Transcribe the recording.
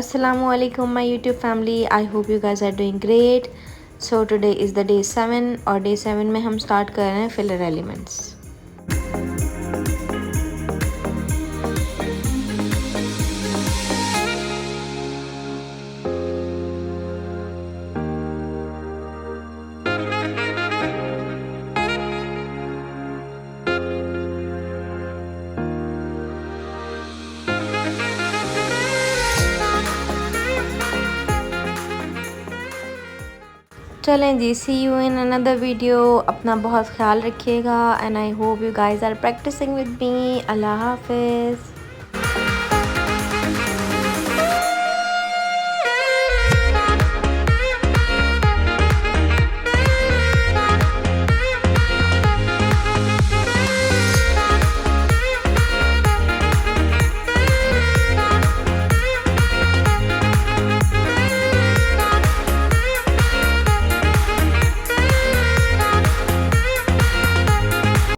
Assalamu alaikum my YouTube family. I hope you guys are doing great. So today is the day 7 और day 7 में हम start कर रहे हैं filler elements. चलें जी, see you in another video. अपना बहुत ख्याल रखिएगा and I hope you guys are practising with me. अल्लाह हाफिज़.